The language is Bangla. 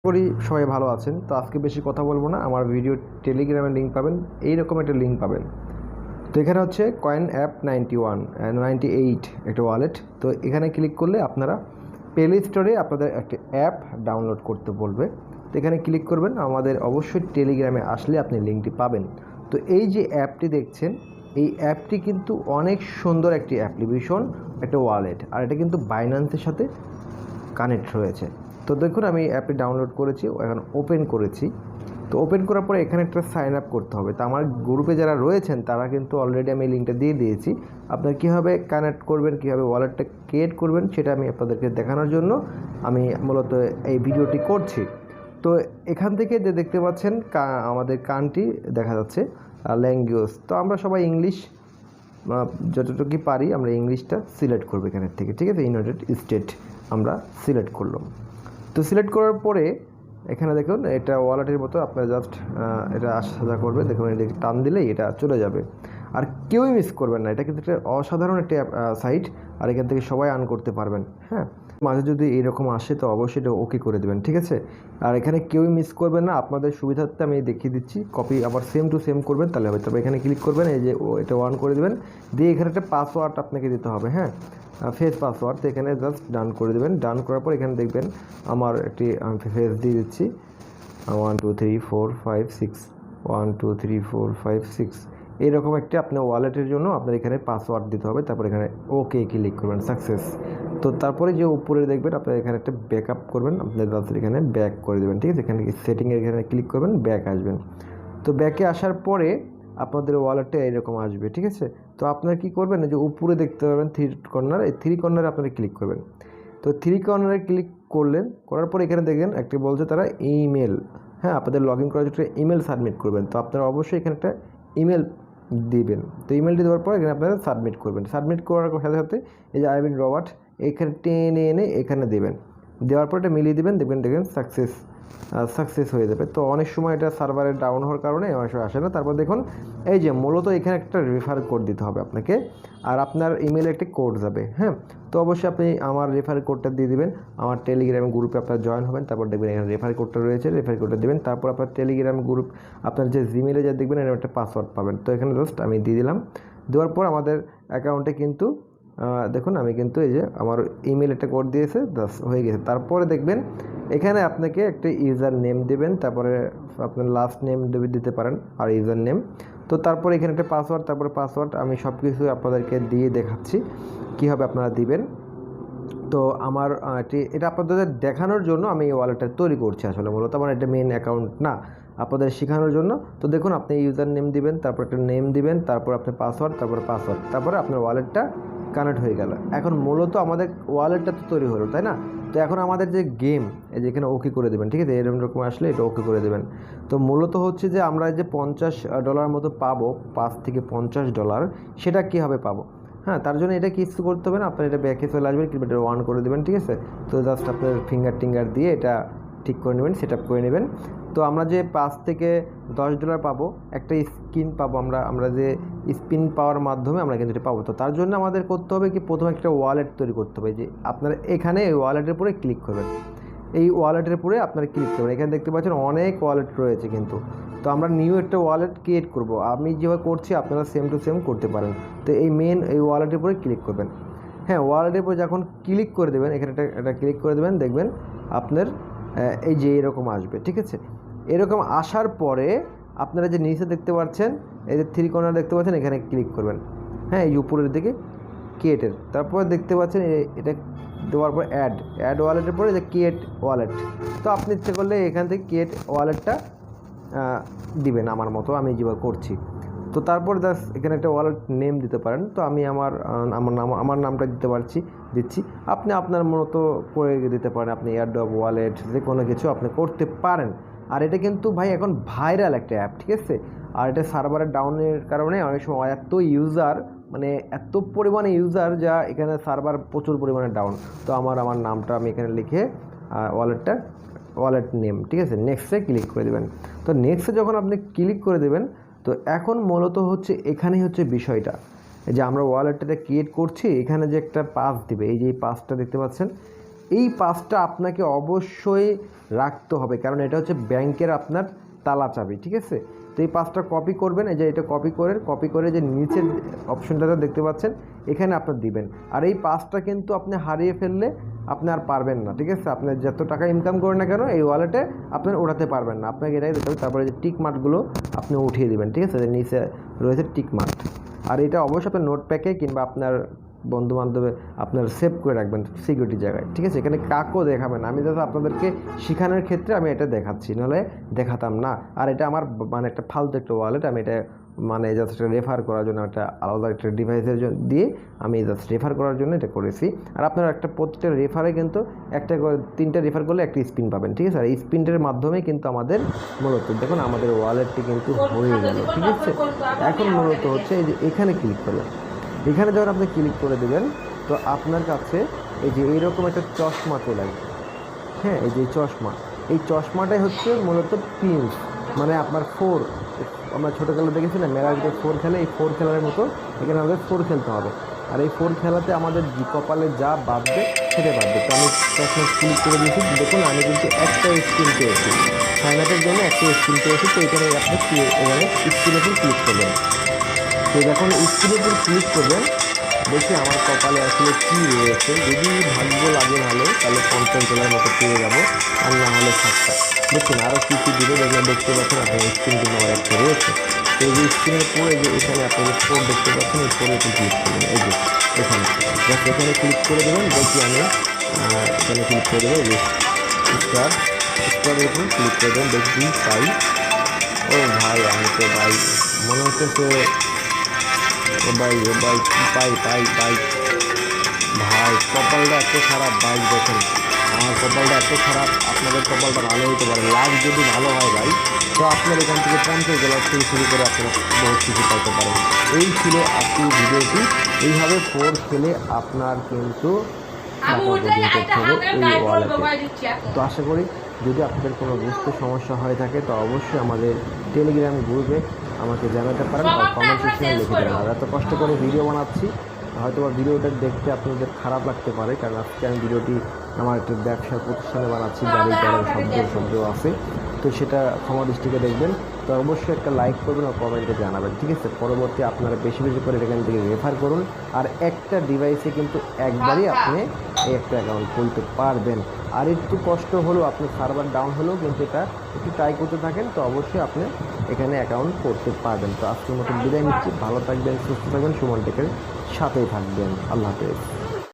করি সবাই ভালো আছেন। তো আজকে বেশি কথা বলবো না। আমার ভিডিও টেলিগ্রামের লিঙ্ক পাবেন, এইরকম একটা লিঙ্ক পাবেন। তো এখানে হচ্ছে কয়েন অ্যাপ 98 একটা ওয়ালেট। তো এখানে ক্লিক করলে আপনারা প্লে স্টোরে আপনাদের একটা অ্যাপ ডাউনলোড করতে বলবে। তো এখানে ক্লিক করবেন, আমাদের অবশ্যই টেলিগ্রামে আসলে আপনি লিঙ্কটি পাবেন। তো এই যে অ্যাপটি দেখছেন, এই অ্যাপটি কিন্তু অনেক সুন্দর একটি অ্যাপ্লিকেশন, একটা ওয়ালেট, আর এটা কিন্তু বাইন্যান্সের সাথে কানেক্ট রয়েছে। তো দেখুন আমি অ্যাপটি ডাউনলোড করেছি, এখন ওপেন করেছি। তো ওপেন করার পরে এখানে একটা সাইন আপ করতে হবে। তো আমার গ্রুপে যারা রয়েছেন তারা কিন্তু অলরেডি আমি লিঙ্কটা দিয়ে দিয়েছি। আপনারা কীভাবে কানেক্ট করবেন, কীভাবে ওয়ালেটটা ক্রিয়েট করবেন, সেটা আমি আপনাদেরকে দেখানোর জন্য আমি মূলত এই ভিডিওটি করছি। তো এখান থেকে যে দেখতে পাচ্ছেন আমাদের কান্ট্রি দেখা যাচ্ছে, ল্যাঙ্গুয়েজ। তো আমরা সবাই ইংলিশ যতটুকু পারি আমরা ইংলিশটা সিলেক্ট করবো এখানের থেকে, ঠিক আছে। ইউনাইটেড স্টেট আমরা সিলেক্ট করলাম। তো সিলেক্ট করার পরে এখানে দেখুন এটা ওয়ালেটের মতো আপনারা জাস্ট এটা সাজা করবে। দেখুন এটা টান দিলেই এটা চলে যাবে, আর কেউই মিস করবেন না। এটা কিন্তু একটা অসাধারণ একটা সাইট, আর এখান থেকে সবাই আর্ন করতে পারবেন। হ্যাঁ, মাঝে যদি এরকম আসে তো অবশ্যই এটা ওকে করে দেবেন, ঠিক আছে। আর এখানে কেউই মিস করবেন না, আপনাদের সুবিধার্থে আমি দেখিয়ে দিচ্ছি। কপি আবার সেম টু সেম করবেন, তাহলে হবে। তবে এখানে ক্লিক করবেন, এই যে এটা অন করে দেবেন, দিয়ে এখানে একটা পাসওয়ার্ড আপনাকে দিতে হবে। হ্যাঁ, ফেস পাসওয়ার্ড। তো এখানে জাস্ট ডান করে দেবেন। ডান করার পর এখানে দেখবেন আমার একটি ফেস দিয়ে দিচ্ছি, 1 2 3 4 5 6, 1 2 3 4 5 6, এইরকম একটি আপনার ওয়ালেটের জন্য আপনার এখানে পাসওয়ার্ড দিতে হবে। তারপর এখানে ওকে ক্লিক করবেন, সাকসেস। তো তারপরে যে উপরে দেখবেন আপনার এখানে একটা ব্যাকআপ করবেন, আপনার জাস্ট এখানে ব্যাক করে দেবেন, ঠিক আছে। এখানে সেটিংয়ের এখানে ক্লিক করবেন, ব্যাক আসবেন। তো ব্যাকে আসার পরে আপনাদের ওয়ালেটটা এইরকম আসবে, ঠিক আছে। তো আপনারা কী করবেন, যে উপরে দেখতে পাবেন থ্রি কর্নার, এই থ্রি কর্নারে আপনারা ক্লিক করবেন। তো থ্রি কর্নারে ক্লিক করলেন, করার পরে এখানে দেখবেন একটি বলছে তারা ইমেল। হ্যাঁ, আপনাদের লগ ইন করার জন্য একটা ইমেল সাবমিট করবেন। তো আপনারা অবশ্যই এখানে একটা ইমেল দিবেন। তো ইমেলটি দেওয়ার পর এখানে আপনারা সাবমিট করবেন। সাবমিট করার সাথে সাথে এই যে আই বিন রবার্ট, এখানে টেনে এনে এখানে দেবেন। দেওয়ার পর এটা মিলিয়ে দেবেন, দেখবেন সাকসেস হয়ে যাবে। তো অনেক সময় এটা সার্ভারে ডাউন হওয়ার কারণে অনেক সময় আসে না। তারপর দেখুন এই যে মূলত এখানে একটা রেফার কোড দিতে হবে আপনাকে, আর আপনার ইমেলে একটা কোড যাবে। হ্যাঁ, তো অবশ্যই আপনি আমার রেফার কোডটা দিয়ে দিবেন। আমার টেলিগ্রাম গ্রুপে আপনার জয়েন হবেন, তারপর দেখবেন এখানে রেফার কোডটা রয়েছে, রেফার কোডটা দেবেন। তারপর আপনার টেলিগ্রাম গ্রুপ আপনার যে জিমেলে যা দেখবেন এর একটা পাসওয়ার্ড পাবেন। তো এখানে জাস্ট আমি দিয়ে দিলাম। দেওয়ার পর আমাদের অ্যাকাউন্টে কিন্তু দেখুন আমি কিন্তু এই যে আমার ইমেল একটা কোড দিয়েছে, বাস হয়ে গেছে। তারপরে দেখবেন এখানে আপনাকে একটা ইউজার নেম দেবেন, তারপরে আপনার লাস্ট নেম দিতে পারেন আর ইউজার নেম। তো তারপরে এখানে একটা পাসওয়ার্ড, তারপরে পাসওয়ার্ড আমি সব কিছু আপনাদেরকে দিয়ে দেখাচ্ছি কীভাবে আপনারা দিবেন। তো আমার এটা আপনাদের দেখানোর জন্য আমি এই ওয়ালেটটা তৈরি করছি। আসলে মূলত আমার এটা মেন অ্যাকাউন্ট না, আপনাদের শেখানোর জন্য। তো দেখুন আপনি ইউজার নেম দিবেন, তারপর একটা নেম দিবেন, তারপর আপনি পাসওয়ার্ড, তারপরে আপনার ওয়ালেটটা কানেক্ট হয়ে গেল। এখন মূলত আমাদের ওয়ালেটটা তো তৈরি হলো, তাই না। তো এখন আমাদের যে গেম, এই যে এখানে ওকে করে দেবেন, ঠিক আছে। এরকম আসলে এটা ওকে করে দেবেন। তো মূলত হচ্ছে যে আমরা যে $50 মতো পাবো, $5 থেকে $50, সেটা কীভাবে পাবো। হ্যাঁ, তার জন্য এটা কিছু করতে হবে না, আপনার এটা ব্যাকে চলে আসবেন, কিন্তু এটা অন করে দেবেন, ঠিক আছে। তো জাস্ট আপনার ফিঙ্গার দিয়ে এটা ঠিক করে নেবেন, সেট আপ করে নেবেন। তো আমরা যে $5 থেকে $10 পাবো, একটা স্কিন পাবো, আমরা যে স্পিন পাওয়ার মাধ্যমে আমরা কিন্তু এটা পাবো। তো তার জন্য আমাদের করতে হবে কি, প্রথমে একটা ওয়ালেট তৈরি করতে হবে। যে আপনারা এখানে এই ওয়ালেটের উপরে ক্লিক করবেন, এই ওয়ালেটের উপরে আপনারা ক্লিক করবেন। এখানে দেখতে পাচ্ছেন অনেক ওয়ালেট রয়েছে কিন্তু। তো আমরা নিউ একটা ওয়ালেট ক্রিয়েট করব, আমি যেভাবে করছি আপনারা সেম টু সেম করতে পারেন। তো এই এই ওয়ালেটের উপরে ক্লিক করবেন। হ্যাঁ, ওয়ালেটের উপরে যখন ক্লিক করে দেবেন, এখানে এটা ক্লিক করে দেবেন, দেখবেন আপনার এই যে এরকম আসবে, ঠিক আছে। এরকম আসার পরে আপনারা যে নিচে দেখতে পাচ্ছেন, এই যে থ্রি কর্নার দেখতে পাচ্ছেন, এখানে ক্লিক করবেন। হ্যাঁ, এই উপরের দিকে ক্রিয়েটের, তারপর দেখতে পাচ্ছেন এটা দেওয়ার পর অ্যাড ওয়ালেটের পরে যে ক্রিয়েট ওয়ালেট। তো আপনি ইচ্ছে করলে এখান থেকে ক্রিয়েট ওয়ালেটটা দিবেন, আমার মতো আমি যেভাবে করছি। তো তারপর জাস্ট এখানে একটা ওয়ালেট নেম দিতে পারেন। তো আমি আমার নামটা দিচ্ছি। আপনি আপনার মতো করে দিতে পারেন, আপনি এয়ারড্রপ ওয়ালেট যে কোনো কিছু আপনি করতে পারেন। আর এটা কিন্তু ভাই এখন ভাইরাল একটা অ্যাপ, ঠিক আছে। আর এটা সার্ভারের ডাউনের কারণে অনেক সময় এত ইউজার, মানে এত পরিমাণে ইউজার, যা এখানে সার্ভার প্রচুর পরিমাণে ডাউন। তো আমার নামটা আমি এখানে লিখে ওয়ালেট নেম, ঠিক আছে, নেক্সটে ক্লিক করে দেবেন। তো নেক্সটে যখন আপনি ক্লিক করে দেবেন, তো এখন মূলত হচ্ছে এখানেই হচ্ছে বিষয়টা, যে আমরা ওয়ালেটটা ক্রিয়েট করছি, এখানে যে একটা পাস দিবে, এই যে এই পাসটা দেখতে পাচ্ছেন, এই পাসটা আপনাকে অবশ্যই রাখতে হবে, কারণ এটা হচ্ছে ব্যাংকের আপনার তালা চাবি, ঠিক আছে। তো এই পাসটা কপি করবেন, এই যে এটা কপি করে যে নিচের অপশনটাতে দেখতে পাচ্ছেন এখানে আপনার দিবেন। আর এই পাসটা কিন্তু আপনি হারিয়ে ফেললে আপনি আর পারবেন না, ঠিক আছে। আপনি যত টাকা ইনকাম করেন না কেন এই ওয়ালেটে আপনার ওঠাতে পারবেন না, আপনাকে এটাই দিতে হবে। তারপরে যে টিক মার্কগুলো আপনি উঠিয়ে দিবেন, ঠিক আছে, নিচে রয়েছে টিক মার্ক। আর এটা অবশ্যই আপনার নোটপ্যাকে কিংবা আপনার বন্ধু বান্ধবে আপনার সেভ করে রাখবেন সিকিউরিটি জায়গায়, ঠিক আছে। এখানে কাকও দেখাবেন, আমি দাদা আপনাদেরকে শেখানোর ক্ষেত্রে আমি এটা দেখাচ্ছি, নাহলে দেখাতাম না। আর এটা আমার মানে একটা ফালতু একটা ওয়ালেট, আমি এটা মানে জাস্ট রেফার করার জন্য একটা আলাদা একটা ডিভাইসের দিয়ে আমি জাস্ট রেফার করার জন্য এটা করেছি। আর আপনারা একটা প্রত্যেকটা রেফারে কিন্তু একটা করে 3টা রেফার করলে একটা স্পিন পাবেন, ঠিক আছে। আর এই স্পিনটার মাধ্যমে কিন্তু আমাদের মূলত দেখুন আমাদের ওয়ালেটটি কিন্তু হয়ে গেল, ঠিক আছে। এখন মূলত হচ্ছে এই যে এখানে ক্লিক করবেন, এখানে যখন আপনি ক্লিক করে দেবেন তো আপনার কাছে এই যে এইরকম একটা চশমা চলে আসবে। হ্যাঁ, এই যে এই চশমাটাই হচ্ছে মূলত প্রিন্স, মানে আপনার 4, আমরা ছোটোবেলা দেখেছি না মেলার ভিতরে 4 খেলে, এই 4 খেলার মতো এখানে আমাদের 4 খেলতে হবে। আর এই 4 খেলাতে আমাদের কপালে যা বাঁধবে সেটা বাঁধবে। তো আমি চশমা ক্লিক করে দিয়েছি, দেখুন আমি কিন্তু একটা স্ক্রিন পেয়েছি, সাইন আপের জন্য একটা স্ক্রিন পেয়েছি। তো এখানে আপনি এখানে স্ক্রিনের উপর ক্লিক করবেন। তো যখন স্ক্রিনের উপর ক্লিক করবেন দেখি আমার কপালে আসলে কী রয়েছে। যদি ভাগ্য লাগে ভালো তাহলে $50 মতো পেয়ে যাবো, আর না হলে 7টা। দেখুন আরও কী কী দিলে দেখতে পাচ্ছেন আপনার স্ক্রিন কিন্তু আমার একটা রয়েছে। তো এই যে স্ক্রিনের পরে যে এখানে আপনাদের ফোর দেখতে পাচ্ছেন, এই ফোরে একটু ক্লিক করবেন, এই যে এখানে জাস্ট এখানে ক্লিক করে দেবেন। দেখি আমি এখানে ক্লিক করে দেবো, এই যে স্টারের উপর ক্লিক করে দেবেন, দেখি পাই। ও ভাই আমি তো ভাই মনে হচ্ছে ও ভাই কি পাই ভাই কপালটা এত খারাপ ভাই। দেখেন আমার কপালটা এত খারাপ, আপনাদের কপালটা ভালো হতে পারে। লাভ যদি ভালো হয় ভাই তো আপনার এখান থেকে $50 থেকে শুরু করে আপনারা বহুত কিছু পাইতে পারেন। এই ছিল আজকের ভিডিওটি। এইভাবে 4 খেলে আপনার কিন্তু টাকা উপার্জন করতে হবে এই ওয়ালেটে। তো আশা করি যদি আপনাদের কোনো বুঝতে সমস্যা হয়ে থাকে তো অবশ্যই আমাদের টেলিগ্রাম গ্রুপে আমাকে জানাতে পারেন, আর কমেন্ট সেকশনে লিখে দেবেন। আর এত কষ্ট করে ভিডিও বানাচ্ছি, হয়তো বা ভিডিওটা দেখতে আপনাদের খারাপ লাগতে পারে, কারণ আজকে আমি ভিডিওটি আমার একটা ব্যবসার প্রতিষ্ঠানে বানাচ্ছি, গাড়ি শব্দ আছে, তো সেটা ক্ষমা দৃষ্টিকে দেখবেন। তো অবশ্যই একটা লাইক করবেন আর কমেন্টে জানাবেন, ঠিক আছে। পরবর্তী আপনারা বেশি বেশি করে এখান থেকে রেফার করুন। আর একটা ডিভাইসে কিন্তু একবারই আপনি এই একটা অ্যাকাউন্ট খুলতে পারবেন। আর একটু কষ্ট হলেও আপনি সার্ভার ডাউন হলেও কিন্তু এটা একটু ট্রাই করতে থাকেন, তো অবশ্যই আপনি এখানে অ্যাকাউন্ট করতে পারবেন। তো আজকের মতো বিদায় নিচ্ছি, ভালো থাকবেন, সুস্থ থাকবেন, সুমন টেকের সাথেই থাকবেন। আল্লাহ হাফেজ।